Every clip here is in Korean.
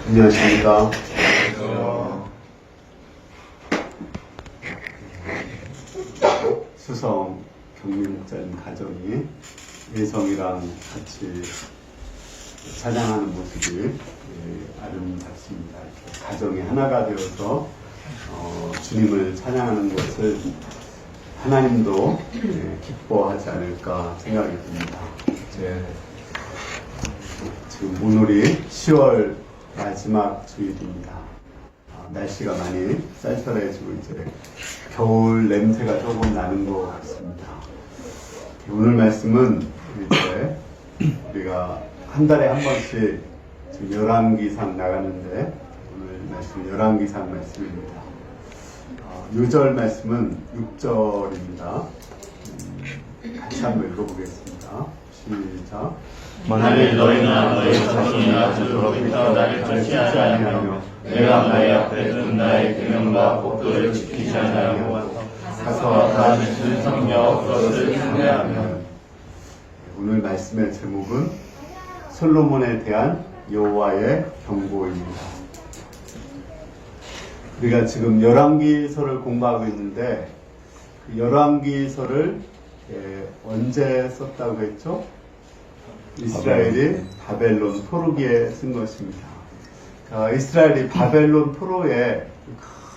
안녕하십니까. 수성 경민목자님 가정이 예성이랑 같이 찬양하는 모습이 아름답습니다. 이렇게 가정이 하나가 되어서 주님을 찬양하는 것을 하나님도 기뻐하지 않을까 생각이 듭니다. 지금 오늘이 10월 마지막 주일입니다. 날씨가 많이 쌀쌀해지고 이제 겨울 냄새가 조금 나는 것 같습니다. 오늘 말씀은 이제 우리가 한 달에 한 번씩 지금 열왕기상 나가는데 오늘 말씀 열왕기상 말씀입니다. 요절 말씀은 6절입니다. 같이 한번 읽어보겠습니다. 시작. 만일 너희나 너희 자손이나 저토록부터 나를 쫓지 아니하며 내가 너희 앞에 둔 나의 계명과 법도를 지키지 아니하고 가서 다주신 성령 것을 상대하면. 오늘 말씀의 제목은 솔로몬에 대한 여호와의 경고입니다. 우리가 지금 열왕기서를 공부하고 있는데 그 열왕기서를 언제 썼다고 했죠? 이스라엘이 바벨론 포로기에 쓴 것입니다. 이스라엘이 바벨론 포로에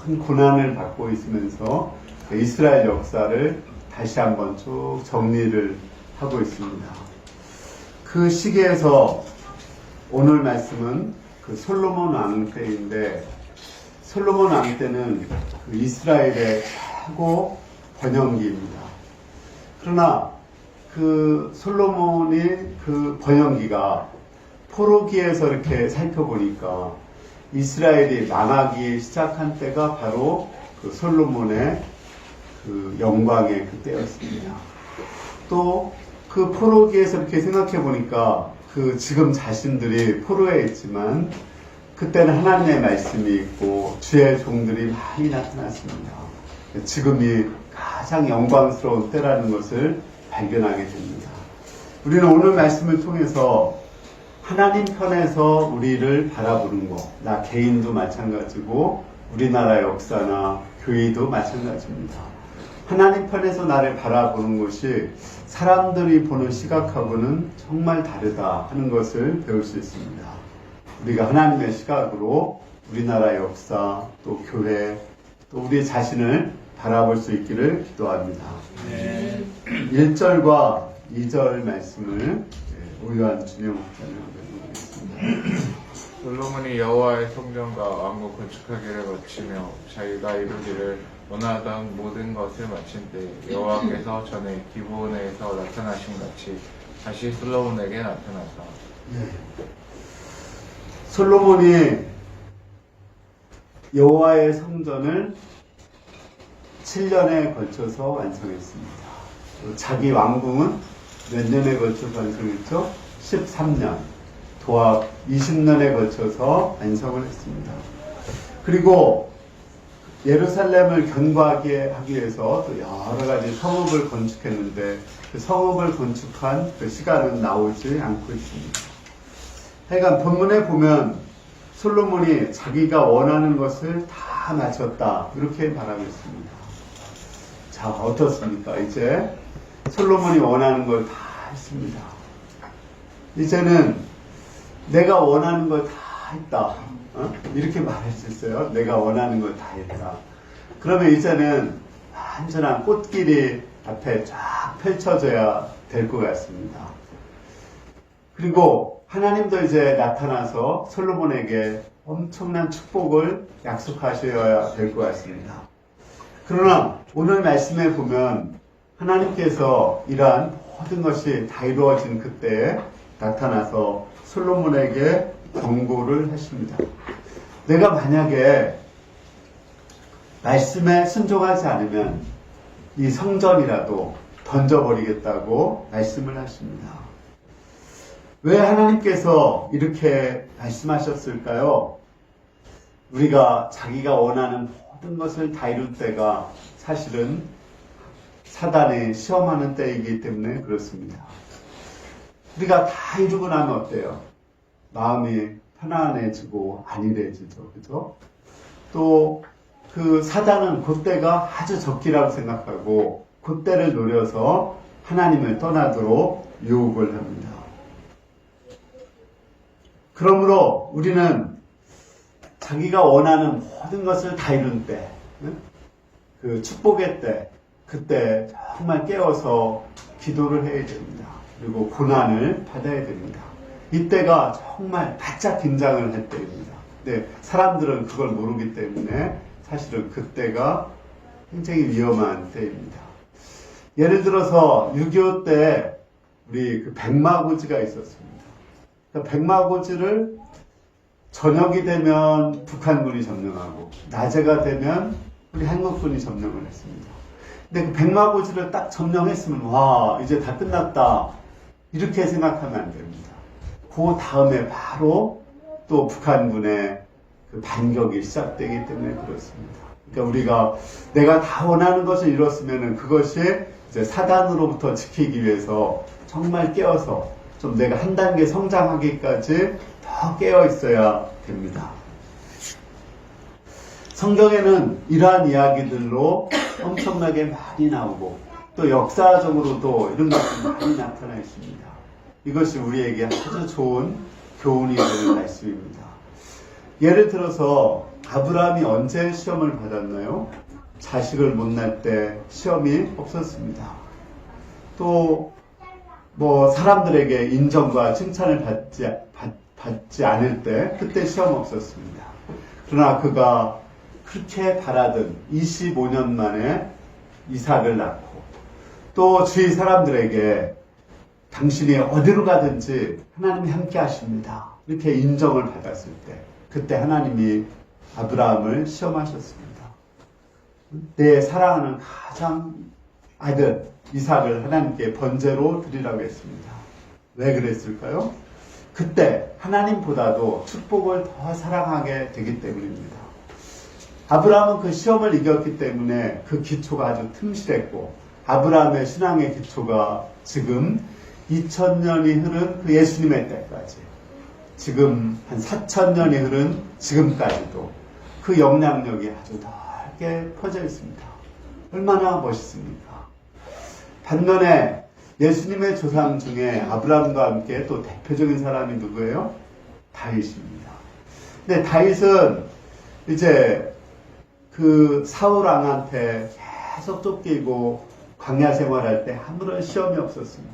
큰 고난을 받고 있으면서 이스라엘 역사를 다시 한번 쭉 정리를 하고 있습니다. 그 시기에서 오늘 말씀은 그 솔로몬 왕 때인데 솔로몬 왕 때는 그 이스라엘의 최고 번영기입니다. 그러나 그 솔로몬이 그 번영기가 포로기에서 이렇게 살펴보니까 이스라엘이 망하기 시작한 때가 바로 그 솔로몬의 그 영광의 그 때였습니다. 또 그 포로기에서 이렇게 생각해 보니까 그 지금 자신들이 포로에 있지만 그때는 하나님의 말씀이 있고 주의 종들이 많이 나타났습니다. 지금이 가장 영광스러운 때라는 것을 발견하게 됩니다. 우리는 오늘 말씀을 통해서 하나님 편에서 우리를 바라보는 것, 나 개인도 마찬가지고 우리나라 역사나 교회도 마찬가지입니다. 하나님 편에서 나를 바라보는 것이 사람들이 보는 시각하고는 정말 다르다 하는 것을 배울 수 있습니다. 우리가 하나님의 시각으로 우리나라 역사, 또 교회, 또 우리 자신을 바라볼 수 있기를 기도합니다. 1절과 2절 말씀을 오유한 준영 목사님 읽어보겠습니다. 솔로몬이 여호와의 성전과 왕국 건축하기를 마치며 자기가 이루기를 원하던 모든 것을 마친 때 여호와께서 전에 기브온에서 나타나신 같이 다시 솔로몬에게 나타나사. 솔로몬이 여호와의 성전을 7년에 걸쳐서 완성했습니다. 자기 왕궁은 몇 년에 걸쳐서 완성했죠? 13년. 도합 20년에 걸쳐서 완성을 했습니다. 그리고 예루살렘을 견고하게 하기 위해서 또 여러 가지 성읍을 건축했는데 그 성읍을 건축한 그 시간은 나오지 않고 있습니다. 하여간 본문에 보면 솔로몬이 자기가 원하는 것을 다 마쳤다 이렇게 말하고 있습니다. 자, 어떻습니까? 이제 솔로몬이 원하는 걸 다 했습니다. 이제는 내가 원하는 걸 다 했다. 이렇게 말할 수 있어요. 내가 원하는 걸 다 했다. 그러면 이제는 완전한 꽃길이 앞에 쫙 펼쳐져야 될 것 같습니다. 그리고 하나님도 이제 나타나서 솔로몬에게 엄청난 축복을 약속하셔야 될 것 같습니다. 그러나 오늘 말씀에 보면 하나님께서 이러한 모든 것이 다 이루어진 그때에 나타나서 솔로몬에게 경고를 하십니다. 내가 만약에 말씀에 순종하지 않으면 이 성전이라도 던져버리겠다고 말씀을 하십니다. 왜 하나님께서 이렇게 말씀하셨을까요? 우리가 자기가 원하는 모든 것을 다 이룰 때가 사실은 사단이 시험하는 때이기 때문에 그렇습니다. 우리가 다 이루고 나면 어때요? 마음이 편안해지고 안일해지죠. 그죠? 또 그 사단은 그때가 아주 적기라고 생각하고 그때를 노려서 하나님을 떠나도록 유혹을 합니다. 그러므로 우리는 자기가 원하는 모든 것을 다 이룬 때, 그 축복의 때, 그때 정말 깨어서 기도를 해야 됩니다. 그리고 고난을 받아야 됩니다. 이때가 정말 바짝 긴장을 할 때입니다. 근데 사람들은 그걸 모르기 때문에 사실은 그때가 굉장히 위험한 때입니다. 예를 들어서 6.25 때 우리 그 백마고지가 있었습니다. 그 백마고지를 저녁이 되면 북한군이 점령하고 낮에가 되면 우리 한국군이 점령을 했습니다. 근데 그 백마고지를 딱 점령했으면 와 이제 다 끝났다 이렇게 생각하면 안 됩니다. 그 다음에 바로 또 북한군의 그 반격이 시작되기 때문에 그렇습니다. 그러니까 우리가 내가 다 원하는 것을 이뤘으면 그것이 이제 사단으로부터 지키기 위해서 정말 깨어서 좀 내가 한 단계 성장하기까지 더 깨어 있어야 됩니다. 성경에는 이러한 이야기들로 엄청나게 많이 나오고 또 역사적으로도 이런 것들이 많이 나타나 있습니다. 이것이 우리에게 아주 좋은 교훈이 되는 말씀입니다. 예를 들어서 아브라함이 언제 시험을 받았나요? 자식을 못 낳을 때 시험이 없었습니다. 또 뭐 사람들에게 인정과 칭찬을 받지 않을 때 그때 시험 없었습니다. 그러나 그가 그렇게 바라던 25년 만에 이삭을 낳고 또 주위 사람들에게 당신이 어디로 가든지 하나님이 함께 하십니다. 이렇게 인정을 받았을 때 그때 하나님이 아브라함을 시험하셨습니다. 내 사랑하는 가장 아들 이삭을 하나님께 번제로 드리라고 했습니다. 왜 그랬을까요? 그때 하나님보다도 축복을 더 사랑하게 되기 때문입니다. 아브라함은 그 시험을 이겼기 때문에 그 기초가 아주 튼실했고 아브라함의 신앙의 기초가 지금 2000년이 흐른 그 예수님의 때까지 지금 한 4000년이 흐른 지금까지도 그 영향력이 아주 넓게 퍼져 있습니다. 얼마나 멋있습니까? 반면에 예수님의 조상 중에 아브라함과 함께 또 대표적인 사람이 누구예요? 다윗입니다. 근데 다윗은 이제 그 사울 왕한테 계속 쫓기고 광야 생활할 때 아무런 시험이 없었습니다.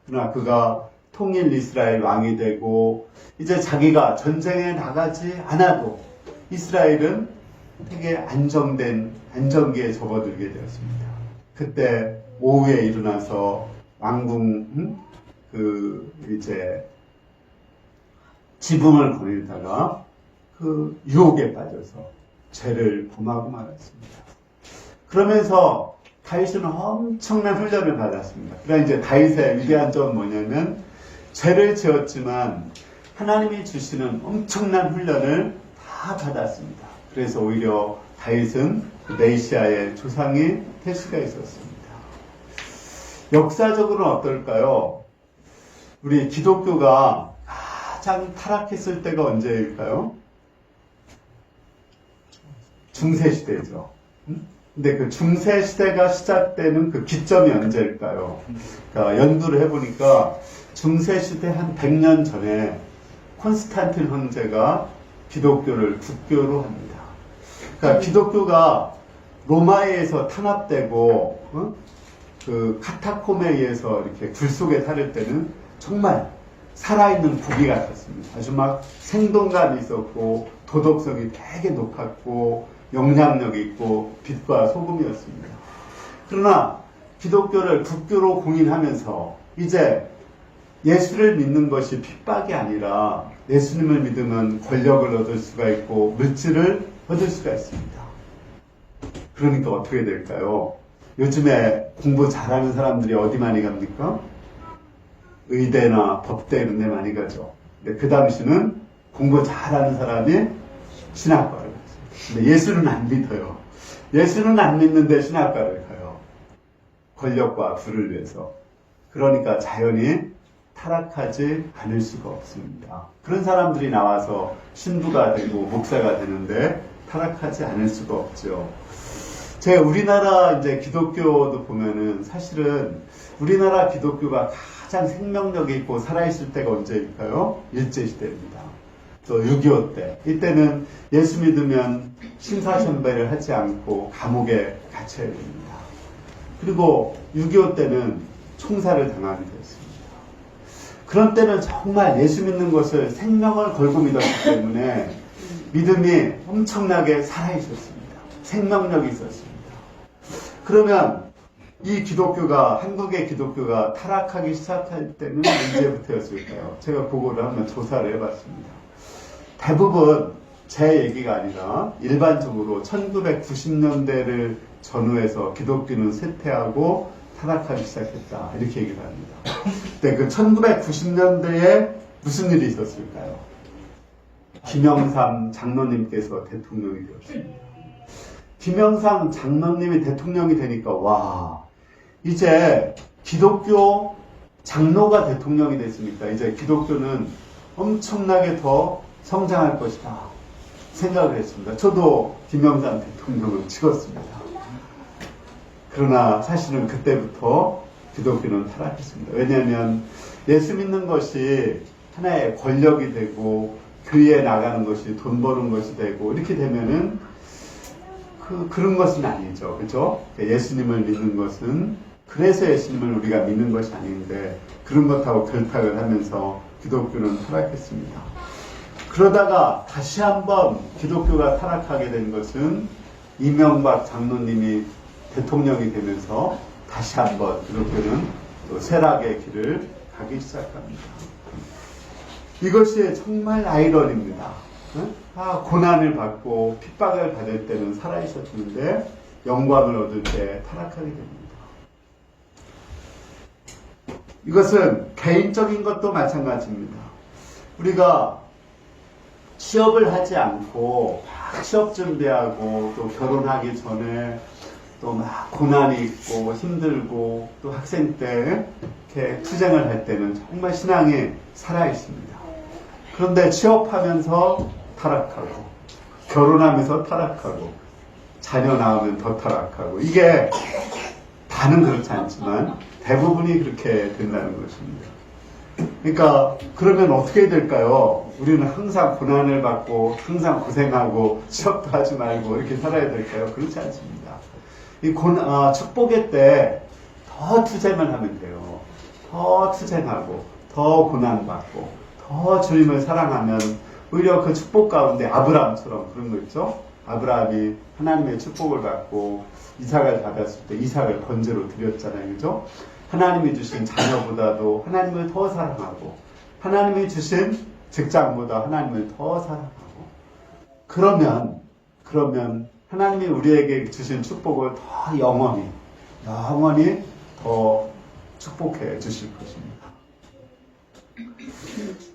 그러나 그가 통일 이스라엘 왕이 되고 이제 자기가 전쟁에 나가지 않아도 이스라엘은 되게 안정기에 접어들게 되었습니다. 그때 오후에 일어나서 왕궁 이제 지붕을 거닐다가 그 유혹에 빠져서 죄를 범하고 말았습니다. 그러면서 다윗은 엄청난 훈련을 받았습니다. 그러나 이제 다윗의 위대한 점은 뭐냐면 죄를 지었지만 하나님이 주시는 엄청난 훈련을 다 받았습니다. 그래서 오히려 다윗은 메시아의 조상이 될 수가 있었습니다. 역사적으로는 어떨까요? 우리 기독교가 가장 타락했을 때가 언제일까요? 중세시대죠. 근데 그 중세시대가 시작되는 그 기점이 언제일까요? 그러니까 연구를 해보니까 중세시대 한 100년 전에 콘스탄틴 황제가 기독교를 국교로 합니다. 그러니까 기독교가 로마에 의해서 탄압되고 그 카타콤에 의해서 이렇게 굴 속에 탈을 때는 정말 살아있는 고기 같았습니다. 아주 막 생동감이 있었고 도덕성이 되게 높았고 영향력이 있고 빛과 소금이었습니다. 그러나 기독교를 국교로 공인하면서 이제 예수를 믿는 것이 핍박이 아니라 예수님을 믿으면 권력을 얻을 수가 있고 물질을 얻을 수가 있습니다. 그러니까 어떻게 될까요? 요즘에 공부 잘하는 사람들이 어디 많이 갑니까? 의대나 법대 이런 데 많이 가죠. 근데 그 당시는 공부 잘하는 사람이 신학과를 갔어요. 근데 예수는 안 믿어요. 예수는 안 믿는데 신학과를 가요. 권력과 부를 위해서. 그러니까 자연히 타락하지 않을 수가 없습니다. 그런 사람들이 나와서 신부가 되고 목사가 되는데 타락하지 않을 수가 없죠. 제가 우리나라 이제 기독교도 보면은 사실은 우리나라 기독교가 가장 생명력이 있고 살아있을 때가 언제일까요? 일제시대입니다. 또 6.25 때. 이때는 예수 믿으면 심사선배를 하지 않고 감옥에 갇혀야 됩니다. 그리고 6.25 때는 총살을 당하게 되었습니다. 그런 때는 정말 예수 믿는 것을 생명을 걸고 믿었기 때문에 믿음이 엄청나게 살아있었습니다. 생명력이 있었습니다. 그러면 이 기독교가, 한국의 기독교가 타락하기 시작할 때는 언제부터였을까요? 제가 그거를 한번 조사를 해봤습니다. 대부분 제 얘기가 아니라 일반적으로 1990년대를 전후해서 기독교는 쇠퇴하고 타락하기 시작했다. 이렇게 얘기를 합니다. 근데 그 1990년대에 무슨 일이 있었을까요? 김영삼 장로님께서 대통령이 되었습니다. 김영삼 장로님이 대통령이 되니까 와, 이제 기독교 장로가 대통령이 됐으니까 이제 기독교는 엄청나게 더 성장할 것이다 생각을 했습니다. 저도 김영삼 대통령을 찍었습니다. 그러나 사실은 그때부터 기독교는 타락했습니다. 왜냐하면 예수 믿는 것이 하나의 권력이 되고 교회에 나가는 것이 돈 버는 것이 되고 이렇게 되면은 그런 것은 아니죠. 그죠? 예수님을 믿는 것은 그래서 예수님을 우리가 믿는 것이 아닌데 그런 것하고 결탁을 하면서 기독교는 타락했습니다. 그러다가 다시 한번 기독교가 타락하게 된 것은 이명박 장로님이 대통령이 되면서 다시 한번 기독교는 또 쇠락의 길을 가기 시작합니다. 이것이 정말 아이러니입니다. 고난을 받고 핍박을 받을 때는 살아있었는데 영광을 얻을 때 타락하게 됩니다. 이것은 개인적인 것도 마찬가지입니다. 우리가 취업을 하지 않고 막 취업 준비하고 또 결혼하기 전에 또 막 고난이 있고 힘들고 또 학생 때 이렇게 투쟁을 할 때는 정말 신앙이 살아있습니다. 그런데 취업하면서 타락하고 결혼하면서 타락하고 자녀 낳으면 더 타락하고 이게 다는 그렇지 않지만 대부분이 그렇게 된다는 것입니다. 그러니까 그러면 어떻게 될까요? 우리는 항상 고난을 받고 항상 고생하고 취업도 하지 말고 이렇게 살아야 될까요? 그렇지 않습니다. 이 축복의 때 더 투쟁을 하면 돼요. 더 투쟁하고 더 고난받고 더 주님을 사랑하면 오히려 그 축복 가운데 아브라함처럼 그런 거 있죠? 아브라함이 하나님의 축복을 받고 이삭을 받았을 때 이삭을 번제로 드렸잖아요. 그죠? 하나님이 주신 자녀보다도 하나님을 더 사랑하고 하나님이 주신 직장보다 하나님을 더 사랑하고 그러면 하나님이 우리에게 주신 축복을 더 영원히 더 축복해 주실 것입니다.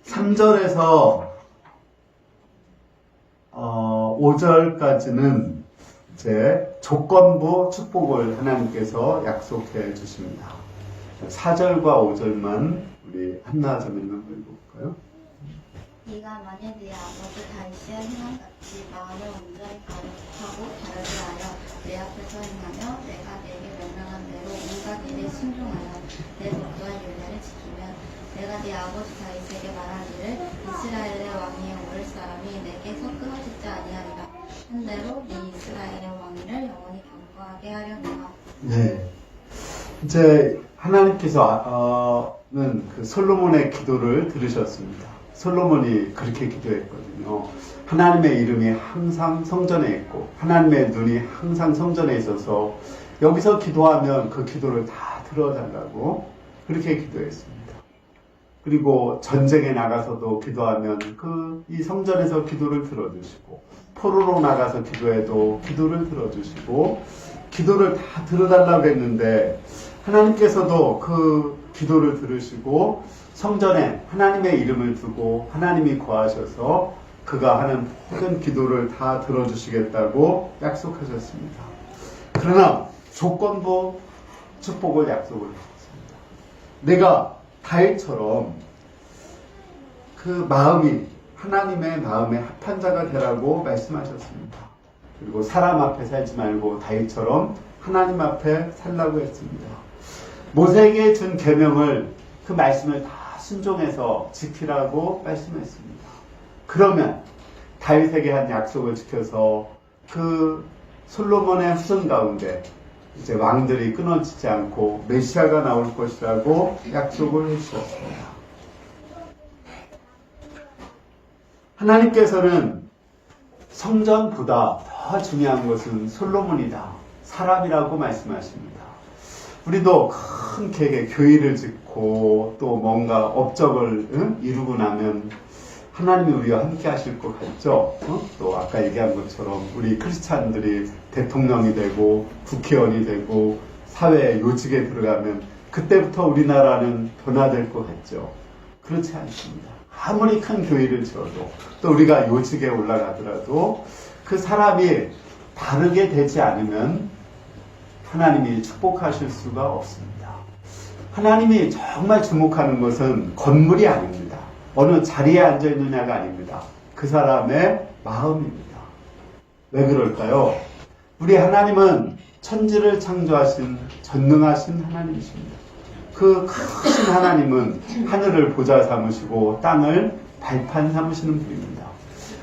3절에서 5절까지는 이제 조건부 축복을 하나님께서 약속해 주십니다. 4절과 5절만 우리 한나자매님 읽어볼까요? 네가 만일 네 아버지 다윗의 행함같이 마음을 온전히 가득하고 바르게 하여 내 앞에서 행하며 내가 네게 명령한 대로 온갖 일에 순종하여 내 법도와 율례를 지키면 내가 네 아버지 다윗에게 말하기를 이스라엘의 왕위에 오를 사람이 내게서 끊어지지 아니하리라 한 대로 네 이스라엘의 왕위를 영원히 견고하게 하려니와. 네. 이제 하나님께서는 그 솔로몬의 기도를 들으셨습니다. 솔로몬이 그렇게 기도했거든요. 하나님의 이름이 항상 성전에 있고 하나님의 눈이 항상 성전에 있어서 여기서 기도하면 그 기도를 다 들어달라고 그렇게 기도했습니다. 그리고 전쟁에 나가서도 기도하면 이 성전에서 기도를 들어주시고 포로로 나가서 기도해도 기도를 들어주시고 기도를 다 들어달라고 했는데 하나님께서도 그 기도를 들으시고 성전에 하나님의 이름을 두고 하나님이 거하셔서 그가 하는 모든 기도를 다 들어주시겠다고 약속하셨습니다. 그러나 조건부 축복을 약속을 했습니다. 내가 다윗처럼 그 마음이 하나님의 마음에 합한 자가 되라고 말씀하셨습니다. 그리고 사람 앞에 살지 말고 다윗처럼 하나님 앞에 살라고 했습니다. 모세에게 준 계명을 그 말씀을 다 순종해서 지키라고 말씀했습니다. 그러면 다윗에게 한 약속을 지켜서 그 솔로몬의 후손 가운데 이제 왕들이 끊어지지 않고 메시아가 나올 것이라고 약속을 해주셨습니다. 하나님께서는 성전보다 더 중요한 것은 솔로몬이다, 사람이라고 말씀하십니다. 우리도 큰 계획에 교회를 짓고 또 뭔가 업적을 이루고 나면 하나님이 우리와 함께 하실 것 같죠? 또 아까 얘기한 것처럼 우리 크리스찬들이 대통령이 되고 국회의원이 되고 사회 요직에 들어가면 그때부터 우리나라는 변화될 것 같죠? 그렇지 않습니다. 아무리 큰 교회를 지어도 또 우리가 요직에 올라가더라도 그 사람이 바르게 되지 않으면 하나님이 축복하실 수가 없습니다. 하나님이 정말 주목하는 것은 건물이 아닙니다. 어느 자리에 앉아있느냐가 아닙니다. 그 사람의 마음입니다. 왜 그럴까요? 우리 하나님은 천지를 창조하신 전능하신 하나님이십니다. 그 크신 하나님은 하늘을 보좌 삼으시고 땅을 발판 삼으시는 분입니다.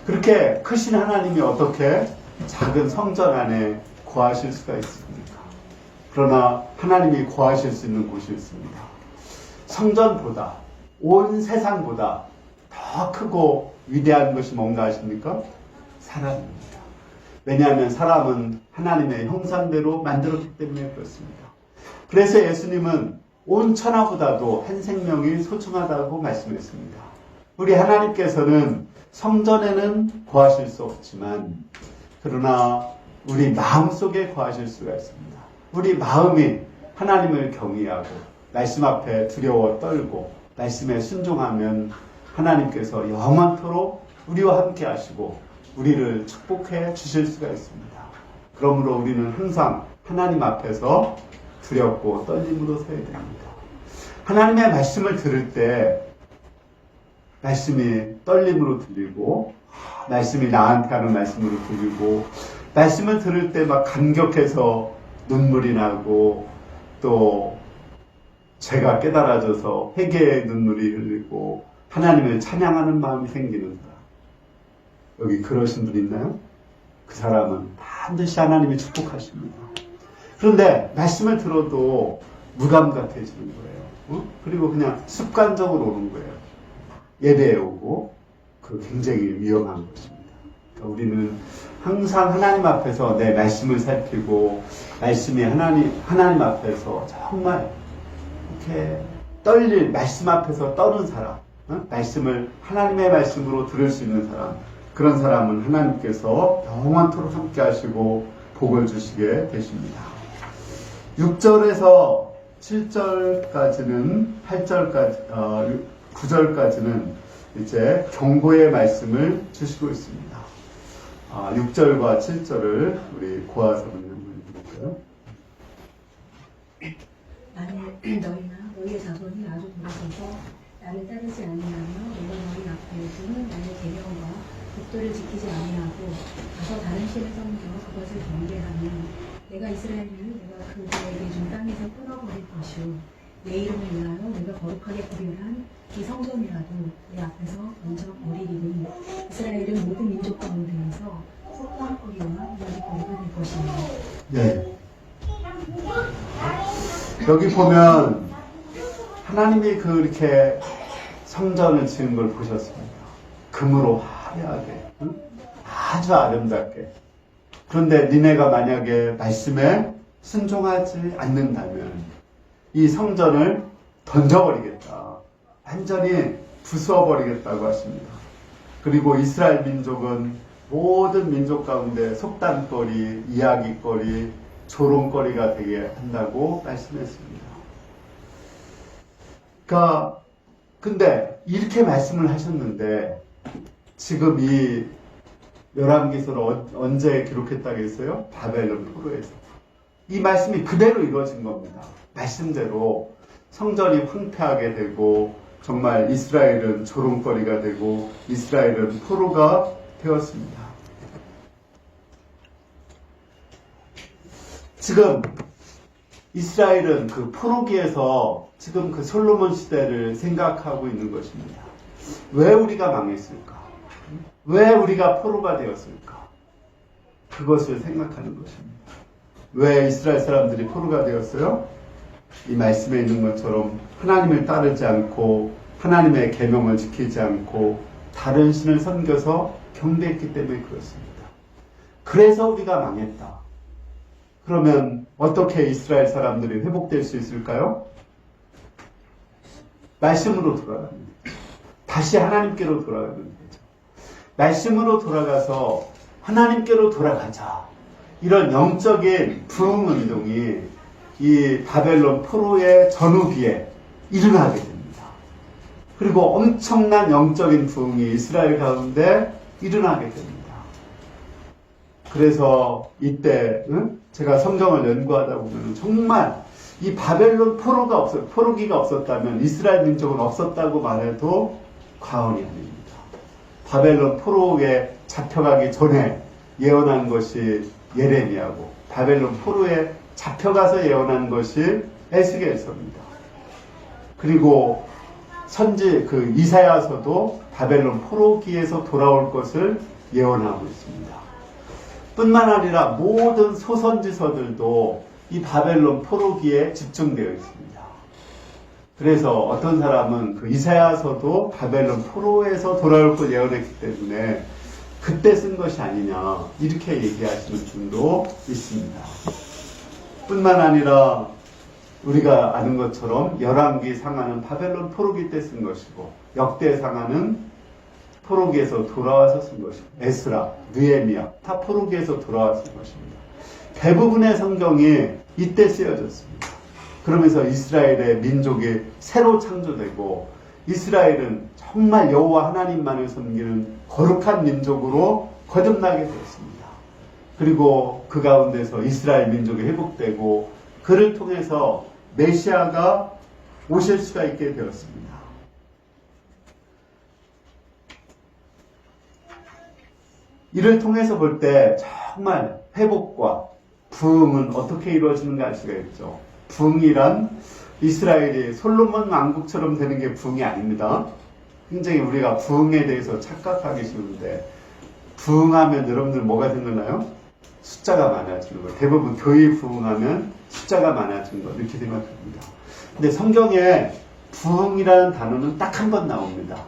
그렇게 크신 하나님이 어떻게 작은 성전 안에 거하실 수가 있습니까? 그러나 하나님이 거하실 수 있는 곳이 있습니다. 성전보다, 온 세상보다 더 크고 위대한 것이 뭔가 아십니까? 사람입니다. 왜냐하면 사람은 하나님의 형상대로 만들었기 때문에 그렇습니다. 그래서 예수님은 온 천하보다도 한 생명이 소중하다고 말씀했습니다. 우리 하나님께서는 성전에는 거하실 수 없지만 그러나 우리 마음속에 거하실 수가 있습니다. 우리 마음이 하나님을 경외하고 말씀 앞에 두려워 떨고 말씀에 순종하면 하나님께서 영원토록 우리와 함께 하시고 우리를 축복해 주실 수가 있습니다. 그러므로 우리는 항상 하나님 앞에서 두렵고 떨림으로 서야 됩니다. 하나님의 말씀을 들을 때 말씀이 떨림으로 들리고 말씀이 나한테 하는 말씀으로 들리고 말씀을 들을 때 막 감격해서 눈물이 나고 또 죄가 깨달아져서 회개의 눈물이 흘리고 하나님을 찬양하는 마음이 생기는 사람. 여기 그러신 분 있나요? 그 사람은 반드시 하나님이 축복하십니다. 그런데 말씀을 들어도 무감각해지는 거예요. 그리고 그냥 습관적으로 오는 거예요. 예배에 오고 그 굉장히 위험한 것입니다. 그러니까 우리는 항상 하나님 앞에서 내 말씀을 살피고 말씀이 하나님 앞에서 정말 이렇게 말씀 앞에서 떠는 사람, 말씀을 하나님의 말씀으로 들을 수 있는 사람, 그런 사람은 하나님께서 영원토록 함께 하시고 복을 주시게 되십니다. 6절에서 7절까지는 9절까지는 이제 경고의 말씀을 주시고 있습니다. 6절과 7절을 우리 고아서 한번 읽어볼까요? 만일 너희나 너희의 자손이 아주 돌아서서 나를 따르지 아니하며 내가 너희 앞에 두는 나의 계명과 법도를 지키지 아니하고 가서 다른 신을 섬겨 그것을 경배하면 내가 이스라엘을 내가 그들에게 준 땅에서 끊어버릴 것이요 내 이름을 위하여 내가 거룩하게 구별한 이 성전이라도 내 앞에서 먼저 버리리니 이스라엘은 모든 민족 가운데에서 속담거리와 이야기거리가 될 것입니다. 네. 여기 보면 하나님이 그렇게 성전을 지은 걸 보셨습니다. 금으로 화려하게, 아주 아름답게. 그런데 니네가 만약에 말씀에 순종하지 않는다면 이 성전을 던져버리겠다. 완전히 부숴버리겠다고 하십니다. 그리고 이스라엘 민족은 모든 민족 가운데 속담거리, 이야기거리, 조롱거리가 되게 한다고 말씀했습니다. 그러니까 근데 이렇게 말씀을 하셨는데 지금 이 열왕기서를 언제 기록했다고 했어요? 바벨론 포로에서. 이 말씀이 그대로 이루어진 겁니다. 말씀대로 성전이 황폐하게 되고 정말 이스라엘은 조롱거리가 되고 이스라엘은 포로가 되었습니다. 지금 이스라엘은 그 포로기에서 지금 그 솔로몬 시대를 생각하고 있는 것입니다. 왜 우리가 망했을까? 왜 우리가 포로가 되었을까? 그것을 생각하는 것입니다. 왜 이스라엘 사람들이 포로가 되었어요? 이 말씀에 있는 것처럼 하나님을 따르지 않고 하나님의 계명을 지키지 않고 다른 신을 섬겨서 경배했기 때문에 그렇습니다. 그래서 우리가 망했다. 그러면 어떻게 이스라엘 사람들이 회복될 수 있을까요? 말씀으로 돌아갑니다. 다시 하나님께로 돌아가는 거죠. 말씀으로 돌아가서 하나님께로 돌아가자. 이런 영적인 부흥 운동이 이 바벨론 포로의 전후기에 일어나게 됩니다. 그리고 엄청난 영적인 부흥이 이스라엘 가운데 일어나게 됩니다. 그래서 이때 제가 성경을 연구하다 보면 정말 이 바벨론 포로기가 없었다면 이스라엘 민족은 없었다고 말해도 과언이 아닙니다. 바벨론 포로에 잡혀가기 전에 예언한 것이 예레미야고 바벨론 포로에 잡혀가서 예언한 것이 에스겔서입니다. 그리고 선지 이사야서도 바벨론 포로기에서 돌아올 것을 예언하고 있습니다. 뿐만 아니라 모든 소선지서들도 이 바벨론 포로기에 집중되어 있습니다. 그래서 어떤 사람은 그 이사야서도 바벨론 포로에서 돌아올 걸 예언했기 때문에 그때 쓴 것이 아니냐 이렇게 얘기하시는 분도 있습니다. 뿐만 아니라 우리가 아는 것처럼 열왕기 상하는 바벨론 포로기 때 쓴 것이고 역대 상하는 포로기에서 돌아와서 쓴 것이고 에스라, 느헤미야 다 포로기에서 돌아와서 쓴 것입니다. 대부분의 성경이 이때 쓰여졌습니다. 그러면서 이스라엘의 민족이 새로 창조되고 이스라엘은 정말 여호와 하나님만을 섬기는 거룩한 민족으로 거듭나게 되었습니다. 그리고 그 가운데서 이스라엘 민족이 회복되고 그를 통해서 메시아가 오실 수가 있게 되었습니다. 이를 통해서 볼 때 정말 회복과 부흥은 어떻게 이루어지는가 알 수가 있죠. 부흥이란 이스라엘이 솔로몬 왕국처럼 되는 게 부흥이 아닙니다. 굉장히 우리가 부흥에 대해서 착각하기 쉬운데 부흥하면 여러분들 뭐가 생각나요? 숫자가 많아지는 거. 대부분 교회 부흥하면 숫자가 많아지는 거 이렇게 생각합니다. 근데 성경에 부흥이라는 단어는 딱 한 번 나옵니다.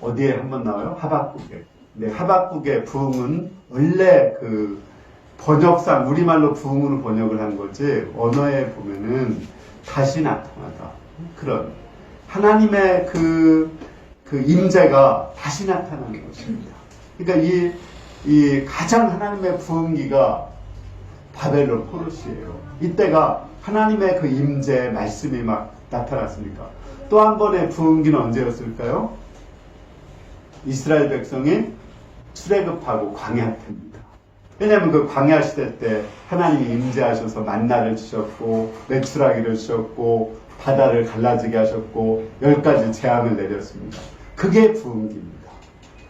어디에 한 번 나와요? 하박국에. 네, 하박국의 부흥은 원래 그 번역상 우리말로 부흥으로 번역을 한 거지 언어에 보면은 다시 나타나다. 그런 하나님의 그 임재가 다시 나타나는 것입니다. 그러니까 이 가장 하나님의 부흥기가 바벨론 포로시예요. 이때가 하나님의 그 임재 말씀이 막 나타났으니까. 또 한 번의 부흥기는 언제였을까요? 이스라엘 백성이 출애굽하고 광야 때입니다. 왜냐하면 그 광야 시대 때 하나님이 임재하셔서 만나를 주셨고 메추라기를 주셨고 바다를 갈라지게 하셨고 10가지 재앙을 내렸습니다. 그게 부흥기입니다.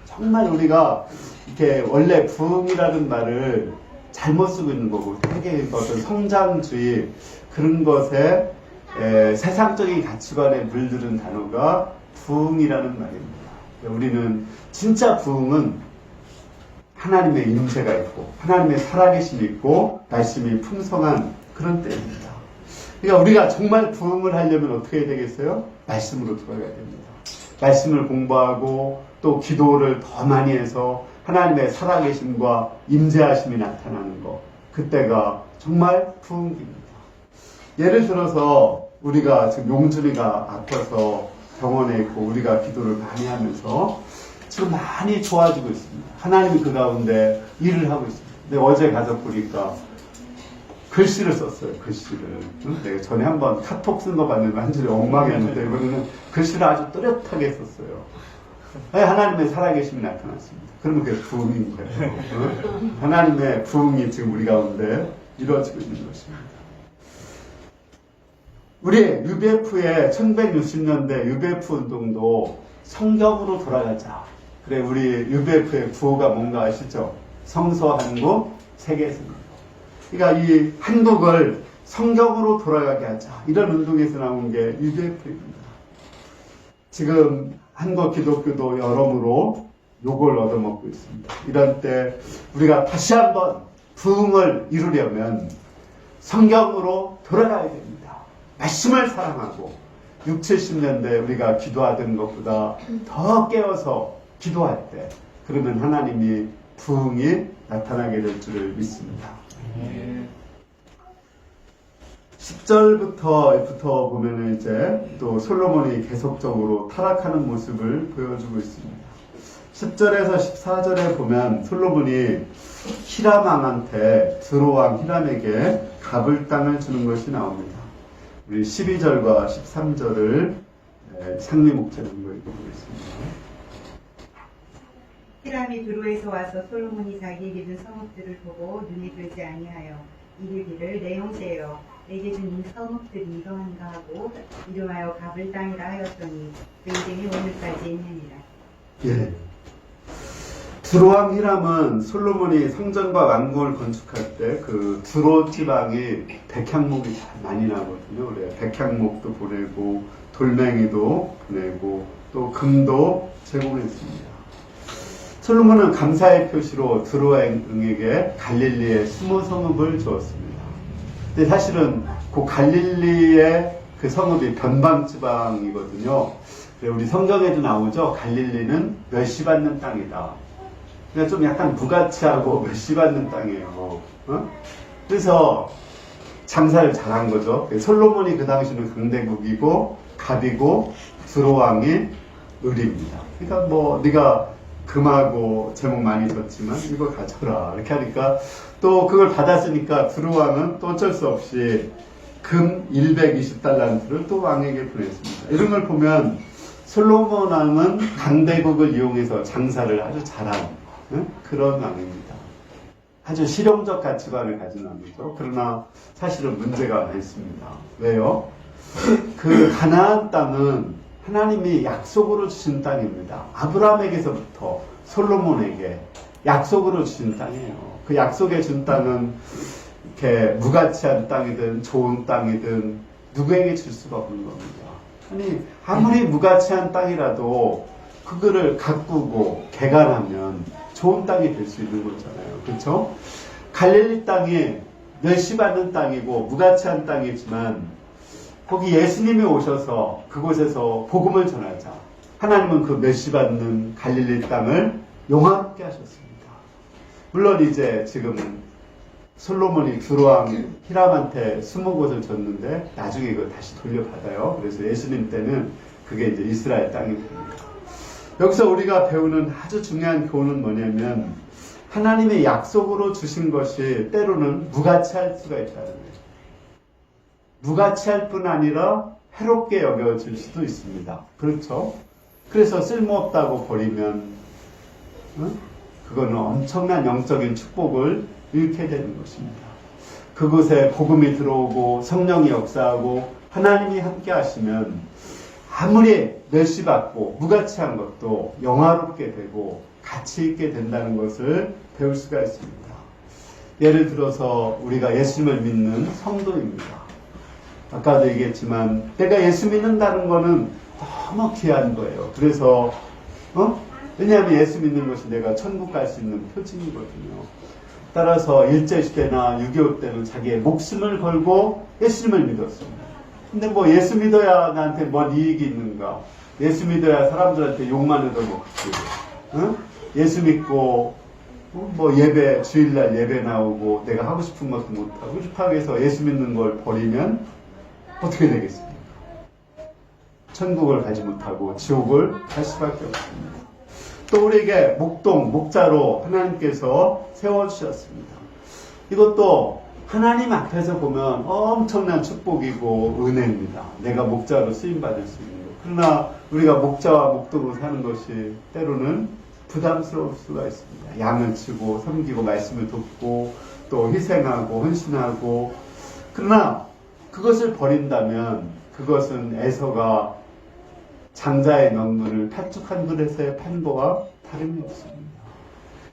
정말 우리가 이렇게 원래 부흥이라는 말을 잘못 쓰고 있는 거고 되게 어떤 성장주의 그런 것에 세상적인 가치관에 물드는 단어가 부흥이라는 말입니다. 우리는 진짜 부흥은 하나님의 임재가 있고 하나님의 살아계심이 있고 말씀이 풍성한 그런 때입니다. 그러니까 우리가 정말 부흥을 하려면 어떻게 해야 되겠어요? 말씀으로 돌아가야 됩니다. 말씀을 공부하고 또 기도를 더 많이 해서 하나님의 살아계심과 임재하심이 나타나는 것. 그때가 정말 부흥기입니다. 예를 들어서 우리가 지금 용준이가 아파서 병원에 있고 우리가 기도를 많이 하면서 지금 많이 좋아지고 있습니다. 하나님이 그 가운데 일을 하고 있습니다. 근데 어제 가서 보니까 글씨를 썼어요. 글씨를. 내가 전에 한번 카톡 쓴 거 봤는데 한 줄이 엉망이었는데 이번에는 글씨를 아주 또렷하게 썼어요. 하나님의 살아계심이 나타났습니다. 그러면 그게 부흥인 거예요. 하나님의 부흥이 지금 우리 가운데 이루어지고 있는 것입니다. 우리 UBF의 1960년대 UBF 운동도 성경으로 돌아가자. 그래, 우리 UBF의 구호가 뭔가 아시죠? 성서 한국, 세계 선교. 그러니까 이 한국을 성경으로 돌아가게 하자. 이런 운동에서 나온 게 UBF입니다. 지금 한국 기독교도 여러모로 욕을 얻어먹고 있습니다. 이런 때 우리가 다시 한번 부흥을 이루려면 성경으로 돌아가야 됩니다. 말씀을 사랑하고 60, 70년대 우리가 기도하던 것보다 더 깨어서 기도할 때 그러면 하나님이 부흥이 나타나게 될 줄을 믿습니다. 10절부터 보면은 이제 또 솔로몬이 계속적으로 타락하는 모습을 보여주고 있습니다. 10절에서 14절에 보면 솔로몬이 히람 왕한테 드로왕 히람에게 갑을 땅을 주는 것이 나옵니다. 우리 12절과 13절을 상리 목자님과 읽어보겠습니다. 히람이 두로에서 와서 솔로몬이 자기에게 준 성읍들을 보고 눈에 들지 아니하여 이르기를 내 형제여 내게 준 이 성읍들이 이러한가 하고 이름하여 갑을 땅이라 하였더니 그 이름이 오늘까지 있느니라. 예. 두로왕 히람은 솔로몬이 성전과 왕궁을 건축할 때 그 두로 지방이 백향목이 잘 많이 나거든요. 그래 백향목도 보내고 돌멩이도 보내고 또 금도 제공했습니다. 솔로몬은 감사의 표시로 두로왕에게 갈릴리의 수모 성읍을 주었습니다. 근데 사실은 그 갈릴리의 그 성읍이 변방 지방이거든요. 그래 우리 성경에도 나오죠. 갈릴리는 멸시받는 땅이다. 그러니까 좀 약간 부가치하고 멸시받는 땅이에요. 그래서 장사를 잘한 거죠. 솔로몬이 그 당시는 강대국이고 갑이고 두로왕이 을입니다. 그러니까 뭐 네가 금하고 제목 많이 줬지만 이거 가져라 이렇게 하니까 또 그걸 받았으니까 두로왕은 또 어쩔 수 없이 금 120달란트를 또 왕에게 보냈습니다. 이런 걸 보면 솔로몬 왕은 강대국을 이용해서 장사를 아주 잘한 그런 왕입니다. 아주 실용적 가치관을 가진 왕이죠. 그러나 사실은 문제가 많습니다. 왜요? 그 가나안 땅은 하나님이 약속으로 주신 땅입니다. 아브라함에게서부터 솔로몬에게 약속으로 주신 땅이에요. 그 약속에 준 땅은 이렇게 무가치한 땅이든 좋은 땅이든 누구에게 줄 수가 없는 겁니다. 아니 아무리 무가치한 땅이라도 그거를 가꾸고 개간하면 좋은 땅이 될 수 있는 거잖아요. 그렇죠? 갈릴리 땅이 멸시받는 땅이고 무가치한 땅이지만 거기 예수님이 오셔서 그곳에서 복음을 전하자. 하나님은 그 멸시받는 갈릴리 땅을 영화롭게 하셨습니다. 물론 이제 지금 솔로몬이 두로왕 히람한테 20곳을 줬는데 나중에 이걸 다시 돌려받아요. 그래서 예수님 때는 그게 이제 이스라엘 땅이 됩니다. 여기서 우리가 배우는 아주 중요한 교훈은 뭐냐면 하나님의 약속으로 주신 것이 때로는 무가치할 수가 있다는 거예요. 무가치할 뿐 아니라 해롭게 여겨질 수도 있습니다. 그렇죠? 그래서 쓸모없다고 버리면 그거는 엄청난 영적인 축복을 잃게 되는 것입니다. 그곳에 복음이 들어오고 성령이 역사하고 하나님이 함께 하시면 아무리 멸시받고 무가치한 것도 영화롭게 되고 가치 있게 된다는 것을 배울 수가 있습니다. 예를 들어서 우리가 예수님을 믿는 성도입니다. 아까도 얘기했지만 내가 예수 믿는다는 거는 너무 귀한 거예요. 그래서 왜냐하면 예수 믿는 것이 내가 천국 갈 수 있는 표징이거든요. 따라서 일제시대나 6.25 때는 자기의 목숨을 걸고 예수님을 믿었습니다. 근데 뭐 예수 믿어야 나한테 뭔 이익이 있는가? 예수 믿어야 사람들한테 욕만 얻어먹지. 예수 믿고 뭐 예배 주일날 예배 나오고 내가 하고 싶은 것도 못하고 급하게 해서 예수 믿는 걸 버리면 어떻게 되겠습니까? 천국을 가지 못하고 지옥을 갈 수밖에 없습니다. 또 우리에게 목자로 하나님께서 세워주셨습니다. 이것도 하나님 앞에서 보면 엄청난 축복이고 은혜입니다. 내가 목자로 쓰임받을 수 있는 것. 그러나 우리가 목자와 목동으로 사는 것이 때로는 부담스러울 수가 있습니다. 양을 치고 섬기고 말씀을 돕고 또 희생하고 헌신하고 그러나 그것을 버린다면 그것은 에서가 장자의 명분을 팥죽한 그릇에 판 거와 다름이 없습니다.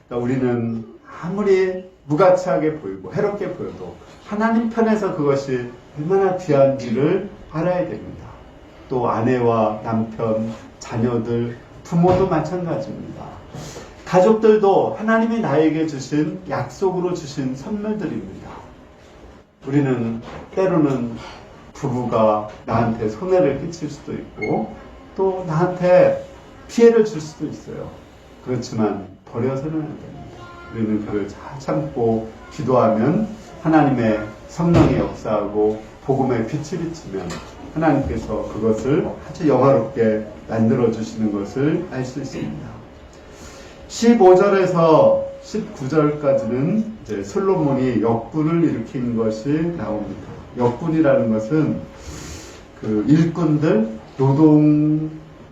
그러니까 우리는 아무리 무가치하게 보이고 해롭게 보여도 하나님 편에서 그것이 얼마나 귀한지를 알아야 됩니다. 또 아내와 남편, 자녀들, 부모도 마찬가지입니다. 가족들도 하나님이 나에게 주신 약속으로 주신 선물들입니다. 우리는 때로는 부부가 나한테 손해를 끼칠 수도 있고 또 나한테 피해를 줄 수도 있어요. 그렇지만 버려서는 안 됩니다. 우리는 그를 잘 참고 기도하면 하나님의 성령이 역사하고 복음의 빛이 비치면 하나님께서 그것을 아주 영화롭게 만들어 주시는 것을 알 수 있습니다. 15절에서 19절까지는 이제 솔로몬이 역군을 일으킨 것이 나옵니다. 역군이라는 것은 그 일꾼들,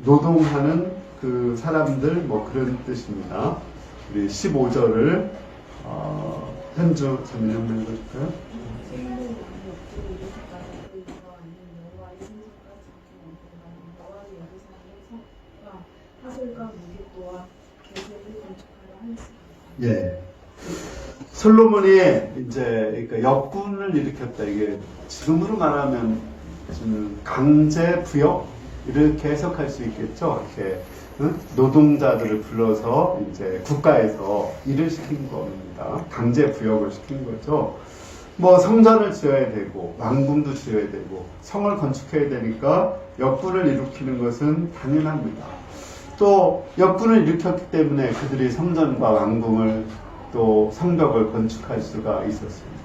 노동하는 그 사람들, 뭐 그런 뜻입니다. 우리 15절을, 현주 전명 읽어줄까요? 예. 솔로몬이 이제 그러니까 역군을 일으켰다. 이게 지금으로 말하면 저는 강제 부역 이렇게 해석할 수 있겠죠. 이렇게 노동자들을 불러서 이제 국가에서 일을 시킨 겁니다. 강제 부역을 시킨 거죠. 뭐 성전을 지어야 되고 왕궁도 지어야 되고 성을 건축해야 되니까 역군을 일으키는 것은 당연합니다. 또 역군을 일으켰기 때문에 그들이 성전과 왕궁을 또 성벽을 건축할 수가 있었습니다.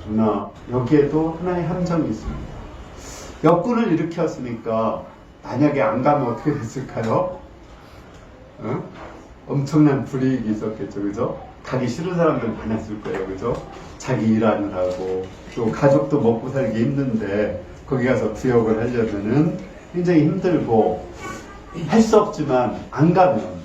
그러나 여기에도 하나의 함정이 있습니다. 역군을 일으켰으니까 만약에 안 가면 어떻게 됐을까요? 엄청난 불이익이 있었겠죠, 그죠? 가기 싫은 사람들 많았을 거예요, 그죠? 자기 일하느라고 또 가족도 먹고 살기 힘든데 거기 가서 부역을 하려면은 굉장히 힘들고 할 수 없지만 안 가면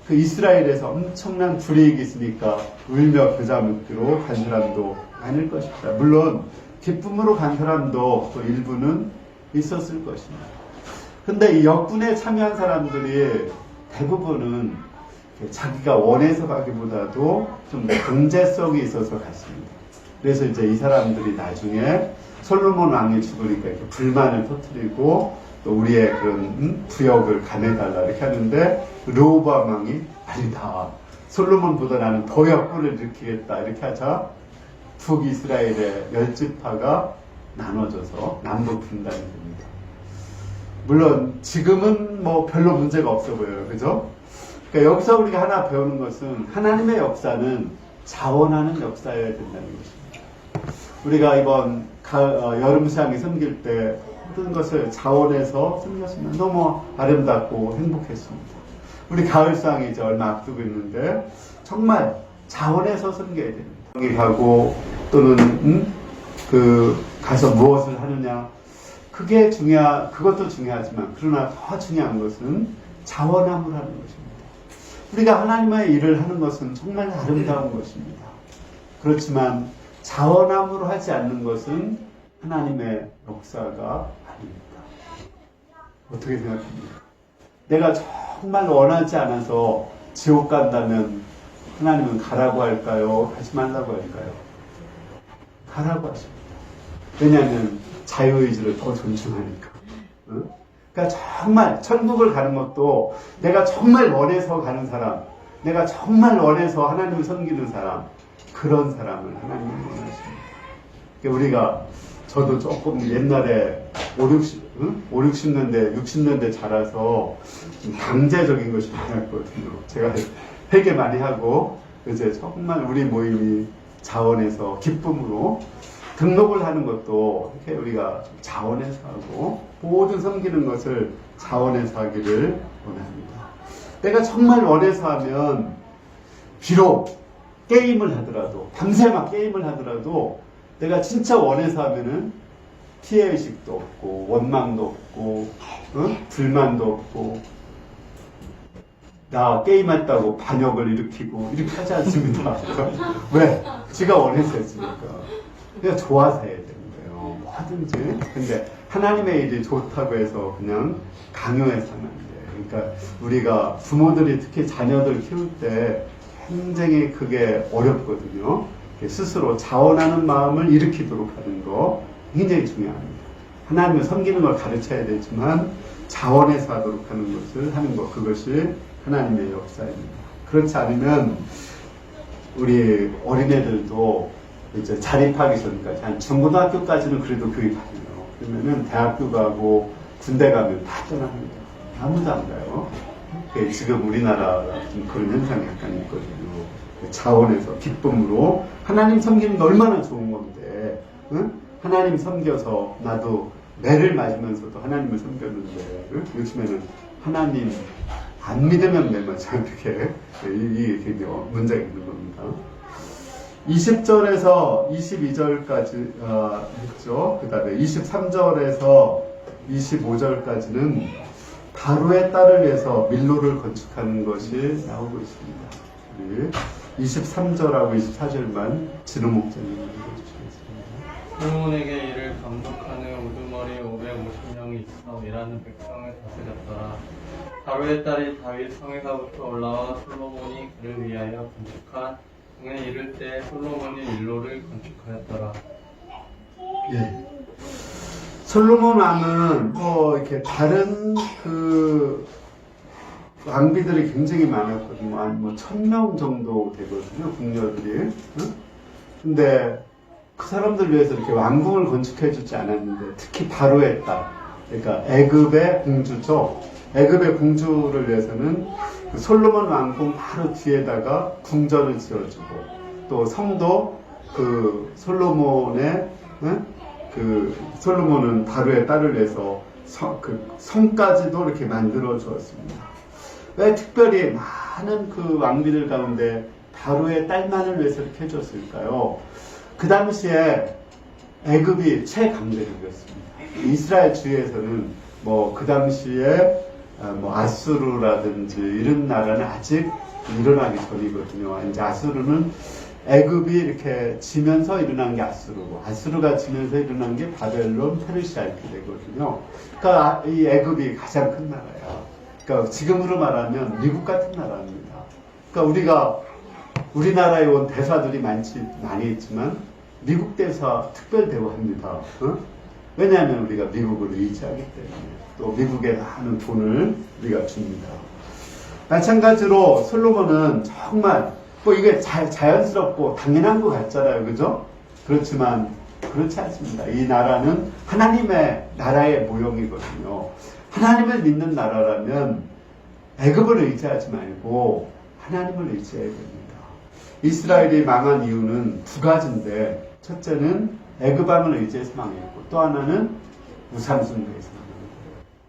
그 이스라엘에서 엄청난 불이익이 있으니까 울며 겨자 먹기로 간 사람도 아닐 것입니다. 물론 기쁨으로 간 사람도 또 일부는 있었을 것입니다. 근데 이 역군에 참여한 사람들이 대부분은 자기가 원해서 가기보다도 좀 강제성이 있어서 갔습니다. 그래서 이제 이 사람들이 나중에 솔로몬 왕이 죽으니까 이렇게 불만을 터뜨리고 또 우리의 그런 부역을 감해달라 이렇게 하는데 르호보암 왕이 아니다. 솔로몬보다 나는 더 역군을 일으키겠다 이렇게 하자 북이스라엘의 10지파가 나눠져서 남북 분단이 됩니다. 물론 지금은 뭐 별로 문제가 없어 보여요. 그죠? 그러니까 여기서 우리가 하나 배우는 것은 하나님의 역사는 자원하는 역사여야 된다는 것입니다. 우리가 이번 여름 수양이 섬길 때 모든 것을 자원해서 섬겼으면 너무 아름답고 행복했습니다. 우리 가을 수양이 이제 얼마 앞두고 있는데 정말 자원해서 섬겨야 됩니다. 거기 가고 또는 가서 무엇을 하느냐 그것도 중요하지만 그러나 더 중요한 것은 자원함을 하는 것입니다. 우리가 하나님의 일을 하는 것은 정말 아름다운 것입니다. 그렇지만 자원함으로 하지 않는 것은 하나님의 역사가 아닙니다. 어떻게 생각합니까? 내가 정말 원하지 않아서 지옥 간다면 하나님은 가라고 할까요? 하지 말라고 할까요? 가라고 하십니다. 왜냐하면 자유의지를 더 존중하니까. 그러니까 정말 천국을 가는 것도 내가 정말 원해서 가는 사람, 내가 정말 원해서 하나님을 섬기는 사람, 그런 사람을 하나님은 원하십니다. 우리가 저도 조금 옛날에 60년대, 60년대 자라서 좀 강제적인 것이 많았거든요. 제가 회개 많이 하고 이제 정말 우리 모임이 자원해서 기쁨으로 등록을 하는 것도 이렇게 우리가 자원해서 하고 모든 섬기는 것을 자원해서 하기를 원합니다. 내가 정말 원해서 하면 비록 게임을 하더라도 밤새 막 게임을 하더라도 내가 진짜 원해서 하면은 피해의식도 없고 원망도 없고 불만도 없고 나 게임했다고 반역을 일으키고 이렇게 하지 않습니다. 왜? 지가 원해서 했으니까. 그냥 좋아서 해야 되는 거예요. 뭐든지. 근데 하나님의 일이 좋다고 해서 그냥 강요해서는 안 돼. 그러니까 우리가 부모들이 특히 자녀들 키울 때 굉장히 그게 어렵거든요. 스스로 자원하는 마음을 일으키도록 하는 거 굉장히 중요합니다. 하나님을 섬기는 걸 가르쳐야 되지만 자원해서 하도록 하는 것을 하는 것, 그것이 하나님의 역사입니다. 그렇지 않으면 우리 어린애들도 이제 자립하기 전까지 한 중고등학교까지는 그래도 교육하네요. 그러면은 대학교 가고 군대 가면 다 떠납니다. 아무도 안 가요. 지금 우리나라가 좀 그런 현상이 약간 있거든요. 자원에서 기쁨으로 하나님 섬기는 게 얼마나 좋은 건데, 응? 하나님 섬겨서 나도 매를 맞으면서도 하나님을 섬겼는데, 응? 요즘에는 하나님 안 믿으면 매 맞아. 이렇게 이게 굉장히 문제가 있는 겁니다. 20절에서 22절까지 했죠. 그 다음에 23절에서 25절까지는 다루의 딸을 위해서 밀로를 건축하는 것이 나오고 있습니다. 우리 23절하고 24절만 진호 목사님 읽어주시겠습니다. 솔로몬에게 이를 감독하는 우두머리 550명이 있어 일하는 백성을 다스렸더라. 다루의 딸이 다윗 성에서부터 올라와 솔로몬이 그를 위하여 건축한 궁에 이를 때 솔로몬이 밀로를 건축하였더라. 예. 솔로몬 왕은 뭐 이렇게 다른 그 왕비들이 굉장히 많았거든요. 한 뭐 1000명 정도 되거든요, 궁녀들이. 응? 근데 그 사람들 위해서 이렇게 왕궁을 건축해주지 않았는데, 특히 바로의 딸, 그러니까 애굽의 공주죠. 애굽의 공주를 위해서는 그 솔로몬 왕궁 바로 뒤에다가 궁전을 지어주고, 또 성도 그 솔로몬의, 응? 그 솔로몬은 바로의 딸을 위해서 그 성까지도 이렇게 만들어 주었습니다. 왜 특별히 많은 그 왕비들 가운데 바로의 딸만을 위해서 이렇게 해줬을까요? 그 당시에 애굽이 최강대국이었습니다. 이스라엘 주위에서는 뭐 그 당시에 뭐 아수르라든지 이런 나라는 아직 일어나기 전이거든요. 이제 아수르는 애굽이 이렇게 지면서 일어난 게 아수르고, 아수르가 지면서 일어난 게 바벨론, 페르시아 이렇게 되거든요. 그러니까 이 애굽이 가장 큰 나라예요. 그러니까 지금으로 말하면 미국 같은 나라입니다. 그러니까 우리나라에 온 대사들이 많이 있지만 미국 대사 특별 대우합니다. 어? 왜냐하면 우리가 미국을 의지하기 때문에, 또 미국에 많은 돈을 우리가 줍니다. 마찬가지로 솔로몬은 정말 뭐 이게 자연스럽고 당연한 것 같잖아요, 그죠? 그렇지만 그렇지 않습니다. 이 나라는 하나님의 나라의 모형이거든요. 하나님을 믿는 나라라면 애굽을 의지하지 말고 하나님을 의지해야 됩니다. 이스라엘이 망한 이유는 두 가지인데, 첫째는 애굽 왕을 의지해서 망했고, 또 하나는 우상 숭배에서 망한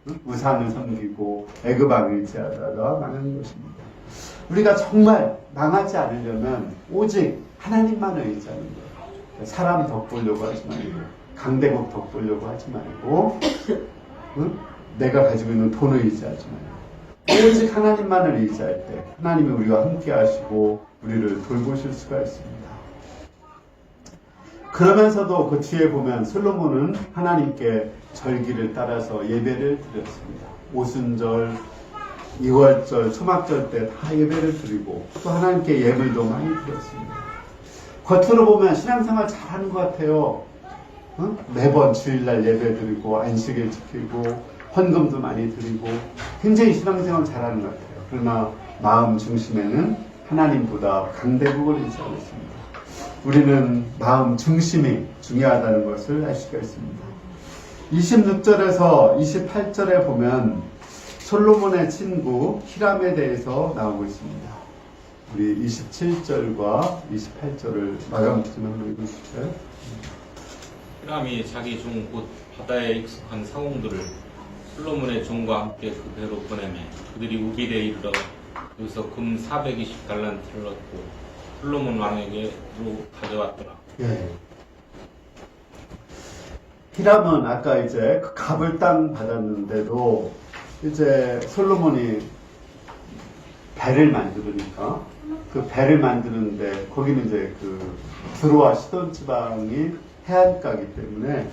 거예요. 우상을 섬기고 애굽 왕을 의지하다가 망한 것입니다. 우리가 정말 망하지 않으려면 오직 하나님만을 의지하는 거예요. 사람 덕보려고 하지 말고, 강대국 덕보려고 하지 말고, 응? 내가 가지고 있는 돈을 의지하지 말고, 오직 하나님만을 의지할 때 하나님이 우리와 함께 하시고 우리를 돌보실 수가 있습니다. 그러면서도 그 뒤에 보면 솔로몬은 하나님께 절기를 따라서 예배를 드렸습니다. 오순절, 2월절, 초막절 때 다 예배를 드리고, 또 하나님께 예물도 많이 드렸습니다. 겉으로 보면 신앙생활 잘하는 것 같아요. 응? 매번 주일날 예배 드리고 안식일 지키고 헌금도 많이 드리고 굉장히 신앙생활 잘하는 것 같아요. 그러나 마음 중심에는 하나님보다 강대국을 의지하고 있습니다. 우리는 마음 중심이 중요하다는 것을 알 수가 있습니다. 26절에서 28절에 보면 솔로몬의 친구 히람에 대해서 나오고 있습니다. 우리 27절과 28절을 마감 좀 한번 읽어주세요. 히람이 자기 종 곧 바다에 익숙한 상공들을 솔로몬의 종과 함께 그 배로 보내매 그들이 우빌에 이르러 여기서 금 420달란트를 얻고 솔로몬 왕에게로 가져왔더라. 예. 히람은 아까 이제 그 갑을 땅 받았는데도 이제 솔로몬이 배를 만들으니까 그 배를 만드는데 거기는 이제 그 드로아 시돈 지방이 해안가이기 때문에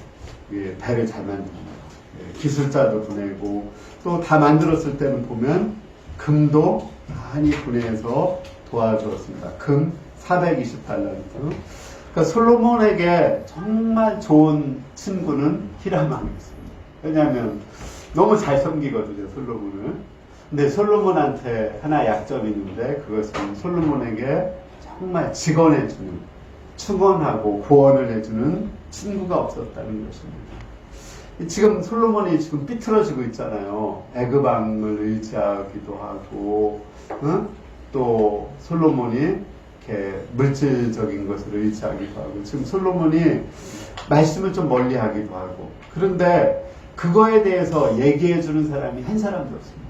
예, 배를 잘 만듭니다. 예, 기술자도 보내고 또 다 만들었을 때는 보면 금도 많이 보내서 도와주었습니다. 금 420달란트. 그러니까 솔로몬에게 정말 좋은 친구는 히람왕이었습니다. 왜냐하면 너무 잘 섬기거든요, 솔로몬을. 근데 솔로몬한테 하나 약점이 있는데 그것은 솔로몬에게 정말 직언해주는, 충원하고 구원을 해주는 친구가 없었다는 것입니다. 지금 솔로몬이 지금 삐뚤어지고 있잖아요. 애굽왕을 의지하기도 하고, 응? 또 솔로몬이 이렇게 물질적인 것을 의지하기도 하고, 지금 솔로몬이 말씀을 좀 멀리 하기도 하고, 그런데 그거에 대해서 얘기해주는 사람이 한 사람도 없습니다.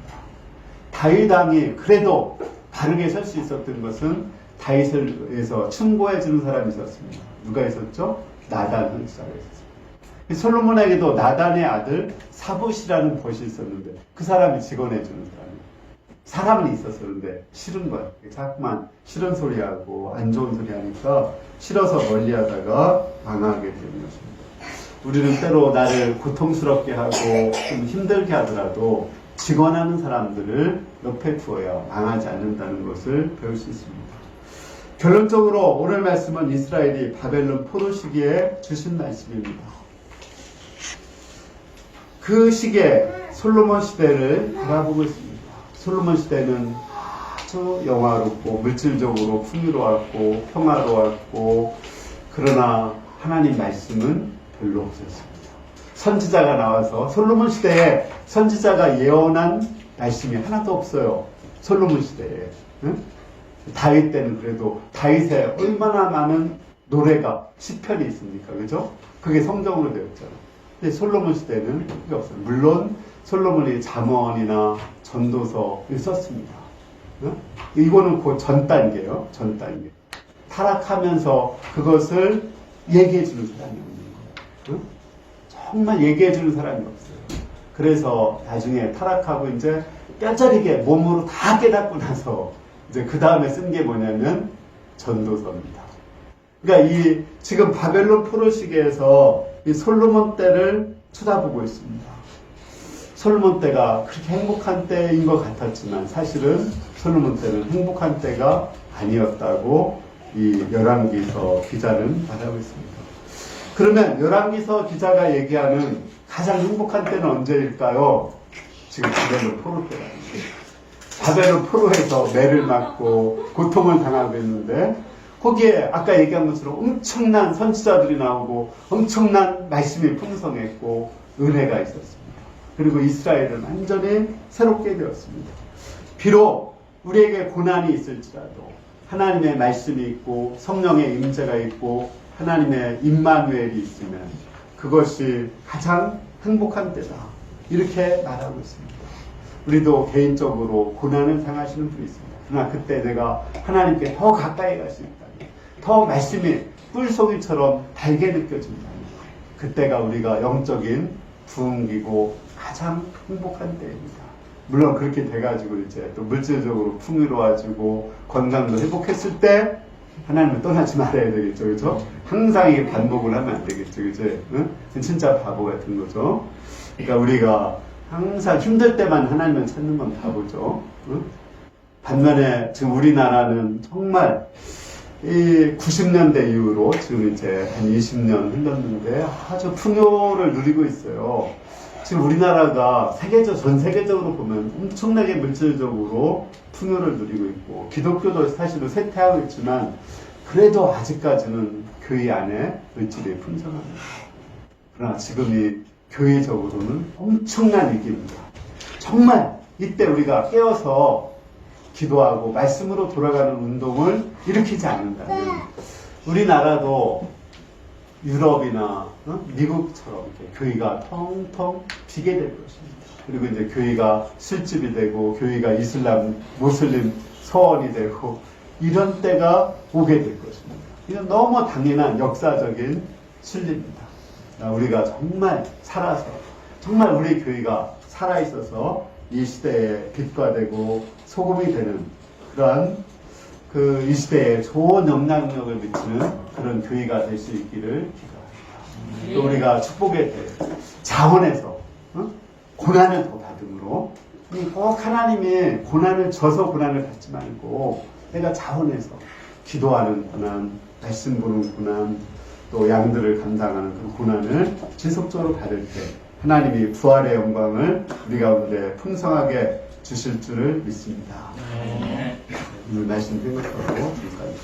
다윗 왕이 그래도 바르게 설 수 있었던 것은 다윗을 위해서 충고해주는 사람이 있었습니다. 누가 있었죠? 나단 선지자가 있었습니다. 솔로몬에게도 나단의 아들 사봇이라는 벗이 있었는데 그 사람이 직언해주는 사람이에요. 사람은 있었었는데 싫은 거야. 자꾸만 싫은 소리 하고 안 좋은 소리 하니까 싫어서 멀리 하다가 망하게 되는 것입니다. 우리는 때로 나를 고통스럽게 하고 좀 힘들게 하더라도 직언하는 사람들을 옆에 두어야 망하지 않는다는 것을 배울 수 있습니다. 결론적으로 오늘 말씀은 이스라엘이 바벨론 포로 시기에 주신 말씀입니다. 그 시기에 솔로몬 시대를 바라보고 있습니다. 솔로몬 시대는 아주 영화롭고 물질적으로 풍요로웠고 평화로웠고, 그러나 하나님 말씀은 별로 없었습니다. 선지자가 나와서 솔로몬 시대에 선지자가 예언한 말씀이 하나도 없어요. 솔로몬 시대에. 응? 다윗 때는 그래도 다윗에 얼마나 많은 노래가 시편이 있습니까? 그죠? 그게 성경으로 되어 있잖아요. 근데 솔로몬 시대는 그게 없어요. 물론 솔로몬이 잠언이나 전도서를 썼습니다. 응? 이거는 그 전 단계예요. 전 단계. 타락하면서 그것을 얘기해 주는 사람이 없는 거예요. 응? 정말 얘기해 주는 사람이 없어요. 그래서 나중에 타락하고 이제 뼈저리게 몸으로 다 깨닫고 나서 이제 그 다음에 쓴 게 뭐냐면 전도서입니다. 그러니까 이 지금 바벨론 포로 시기에서 이 솔로몬 때를 쳐다보고 있습니다. 솔로몬 때가 그렇게 행복한 때인 것 같았지만 사실은 솔로몬 때는 행복한 때가 아니었다고 이 열왕기서 기자는 말하고 있습니다. 그러면 열왕기서 기자가 얘기하는 가장 행복한 때는 언제일까요? 지금 바벨론 포로 때가 아니에요. 바벨론 포로에서 매를 맞고 고통을 당하고 있는데 거기에 아까 얘기한 것처럼 엄청난 선지자들이 나오고 엄청난 말씀이 풍성했고 은혜가 있었습니다. 그리고 이스라엘은 완전히 새롭게 되었습니다. 비록 우리에게 고난이 있을지라도 하나님의 말씀이 있고 성령의 임재가 있고 하나님의 임마누엘이 있으면 그것이 가장 행복한 때다. 이렇게 말하고 있습니다. 우리도 개인적으로 고난을 당하시는 분이 있습니다. 그러나 그때 내가 하나님께 더 가까이 갈 수 있다면, 더 말씀이 꿀송이처럼 달게 느껴진다면 그때가 우리가 영적인 부흥기고 가장 행복한 때입니다. 물론 그렇게 돼가지고 이제 또 물질적으로 풍요로워지고 건강도 회복했을 때 하나님을 떠나지 말아야 되겠죠, 그죠? 항상 이 반복을 하면 안 되겠죠, 그죠? 응? 진짜 바보 같은 거죠. 그러니까 우리가 항상 힘들 때만 하나님을 찾는 건 바보죠. 응? 반면에 지금 우리나라는 정말 이 90년대 이후로 지금 이제 한 20년 흘렀는데 아주 풍요를 누리고 있어요. 지금 우리나라가 전 세계적으로 보면 엄청나게 물질적으로 풍요를 누리고 있고 기독교도 사실은 쇠퇴하고 있지만 그래도 아직까지는 교회 안에 물질이 풍성합니다. 그러나 지금이 교회적으로는 엄청난 위기입니다. 정말 이때 우리가 깨어서 기도하고 말씀으로 돌아가는 운동을 일으키지 않는다면 우리나라도 유럽이나 미국처럼 이렇게 교회가 텅텅 비게 될 것입니다. 그리고 이제 교회가 술집이 되고 교회가 이슬람, 모슬림 서원이 되고 이런 때가 오게 될 것입니다. 이건 너무 당연한 역사적인 진리입니다. 우리가 정말 살아서 정말 우리 교회가 살아있어서 이 시대에 빛과 되고 소금이 되는 그러한 이 시대에 좋은 영향력을 미치는 그런 교회가 될 수 있기를 기도합니다. 또 우리가 축복의 자원에서 고난을 더 받음으로 꼭 하나님이 고난을 줘서 고난을 받지 말고 내가 자원해서 기도하는 고난, 말씀 보는 고난, 또 양들을 감당하는 그 고난을 지속적으로 받을 때 하나님이 부활의 영광을 우리 가운데 풍성하게 주실 줄을 믿습니다. 오늘 말씀 생각하고 지금까지